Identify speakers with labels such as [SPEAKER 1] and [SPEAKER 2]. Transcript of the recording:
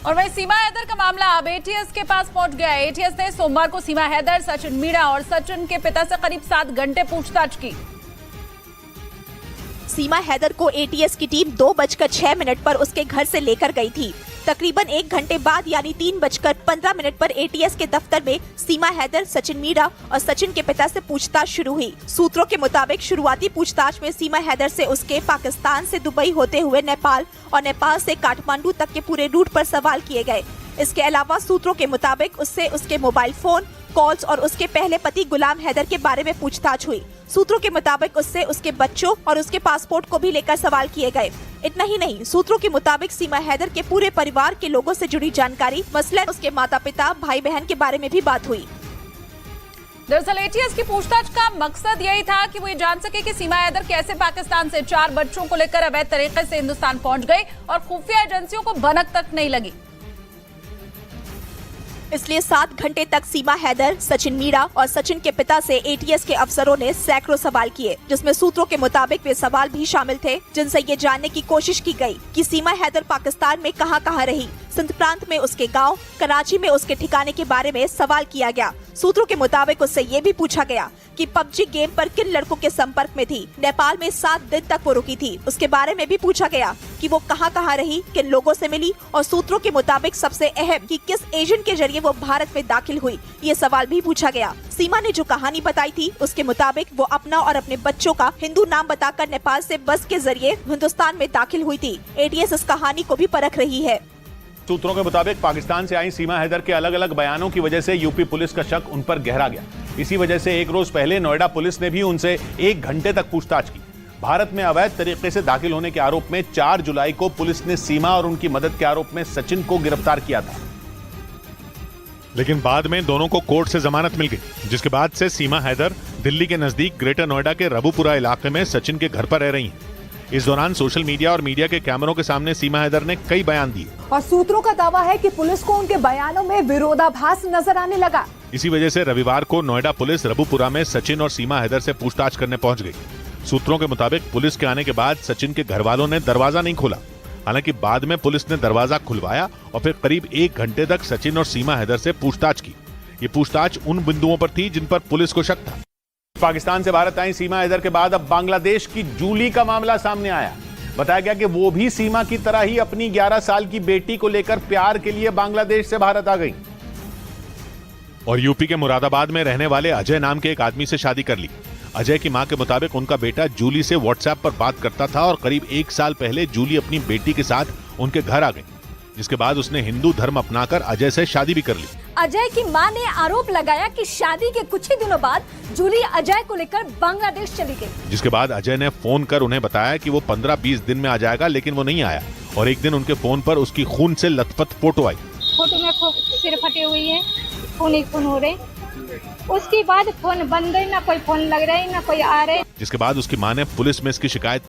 [SPEAKER 1] और वहीं सीमा हैदर का मामला अब एटीएस के पास पहुंच गया है। एटीएस ने सोमवार को सीमा हैदर, सचिन मीणा और सचिन के पिता से करीब 7 घंटे पूछताछ की।
[SPEAKER 2] सीमा हैदर को एटीएस की टीम 2:06 पर उसके घर से लेकर गई थी। तकरीबन 1 घंटे बाद यानी 3:15 पर एटीएस के दफ्तर में सीमा हैदर, सचिन मीणा और सचिन के पिता से पूछताछ शुरू हुई। सूत्रों के मुताबिक शुरुआती पूछताछ में सीमा हैदर से उसके पाकिस्तान से दुबई होते हुए नेपाल और नेपाल से काठमांडू तक के पूरे रूट पर सवाल किए गए। इसके अलावा सूत्रों के मुताबिक उससे उसके मोबाइल फोन, कॉल्स और उसके पहले पति गुलाम हैदर के बारे में पूछताछ हुई। सूत्रों के मुताबिक उससे उसके बच्चों और उसके पासपोर्ट को भी लेकर सवाल किए गए। इतना ही नहीं, सूत्रों के मुताबिक सीमा हैदर के पूरे परिवार के लोगों से जुड़ी जानकारी, मसलन उसके माता पिता, भाई बहन के बारे में भी बात हुई।
[SPEAKER 1] दरअसल एटीएस की पूछताछ का मकसद यही था कि वो ये जान सके कि सीमा हैदर कैसे पाकिस्तान से 4 बच्चों को लेकर अवैध तरीके से हिंदुस्तान पहुंच गई और खुफिया एजेंसियों को भनक तक नहीं लगी।
[SPEAKER 2] इसलिए 7 घंटे तक सीमा हैदर, सचिन मीणा और सचिन के पिता से एटीएस के अफसरों ने सैकड़ों सवाल किए, जिसमें सूत्रों के मुताबिक वे सवाल भी शामिल थे जिनसे ये जानने की कोशिश की गई कि सीमा हैदर पाकिस्तान में कहां रही। सिंध प्रांत में उसके गांव, कराची में उसके ठिकाने के बारे में सवाल किया गया। सूत्रों के मुताबिक उससे ये भी पूछा गया कि पबजी गेम पर किन लड़कों के संपर्क में थी। नेपाल में 7 दिन तक वो रुकी थी। उसके बारे में भी पूछा गया कि वो कहां रही, किन लोगों से मिली और सूत्रों के मुताबिक सबसे अहम कि किस एजेंट के जरिए वो भारत में दाखिल हुई, ये सवाल भी पूछा गया। सीमा ने जो कहानी बताई थी उसके मुताबिक वो अपना और अपने बच्चों का हिंदू नाम बताकर नेपाल से बस के जरिए हिंदुस्तान में दाखिल हुई थी। एटीएस इस कहानी को भी परख रही है।
[SPEAKER 3] सूत्रों के मुताबिक पाकिस्तान से आई सीमा हैदर के अलग अलग बयानों की वजह से यूपी पुलिस का शक उन पर गहरा गया। इसी वजह से एक रोज पहले नोएडा पुलिस ने भी उनसे 1 घंटे तक पूछताछ की। भारत में अवैध तरीके से दाखिल होने के आरोप में 4 जुलाई को पुलिस ने सीमा और उनकी मदद के आरोप में सचिन को गिरफ्तार किया था,
[SPEAKER 4] लेकिन बाद में दोनों को कोर्ट से जमानत मिल गई, जिसके बाद से सीमा हैदर दिल्ली के नजदीक ग्रेटर नोएडा के रबुपुरा इलाके में सचिन के घर पर रह रही हैं। इस दौरान सोशल मीडिया और मीडिया के कैमरों के सामने सीमा हैदर ने कई बयान दिए
[SPEAKER 5] और सूत्रों का दावा है कि पुलिस को उनके बयानों में विरोधाभास नजर आने लगा।
[SPEAKER 4] इसी वजह से रविवार को नोएडा पुलिस रबुपुरा में सचिन और सीमा हैदर से पूछताछ करने पहुंच गई। सूत्रों के मुताबिक पुलिस के आने के बाद सचिन के घर वालों ने दरवाजा नहीं खोला। हालांकि बाद में पुलिस ने दरवाजा खुलवाया और फिर करीब 1 घंटे तक सचिन और सीमा हैदर से पूछताछ की। ये पूछताछ उन बिंदुओं पर थी जिन पर पुलिस को शक था।
[SPEAKER 3] पाकिस्तान से भारत आई सीमा हैदर के बाद अब बांग्लादेश की जूली का मामला सामने आया। बताया गया कि वो भी सीमा की तरह ही अपनी 11 साल की बेटी को लेकर प्यार के लिए बांग्लादेश से भारत आ गई
[SPEAKER 4] और यूपी के मुरादाबाद में रहने वाले अजय नाम के एक आदमी से शादी कर ली। अजय की मां के मुताबिक उनका बेटा जूली से व्हाट्सएप पर बात करता था और करीब 1 साल पहले जूली अपनी बेटी के साथ उनके घर आ गई, जिसके बाद उसने हिंदू धर्म अपनाकर अजय से शादी भी कर ली।
[SPEAKER 5] अजय की मां ने आरोप लगाया कि शादी के कुछ ही दिनों बाद जूली अजय को लेकर बांग्लादेश चली गई,
[SPEAKER 4] जिसके बाद अजय ने फोन कर उन्हें बताया कि वो 15-20 दिन में आ जाएगा, लेकिन वो नहीं आया और एक दिन उनके फोन पर उसकी खून से लथपथ फोटो आई।
[SPEAKER 6] फोटो में सिर फटे हुई है, खून ही खून हो रहे। उसके बाद फोन बंद है, ना कोई फोन लग रहा है ना कोई आ रहे।
[SPEAKER 4] जिसके बाद उसकी मां ने पुलिस में इसकी शिकायत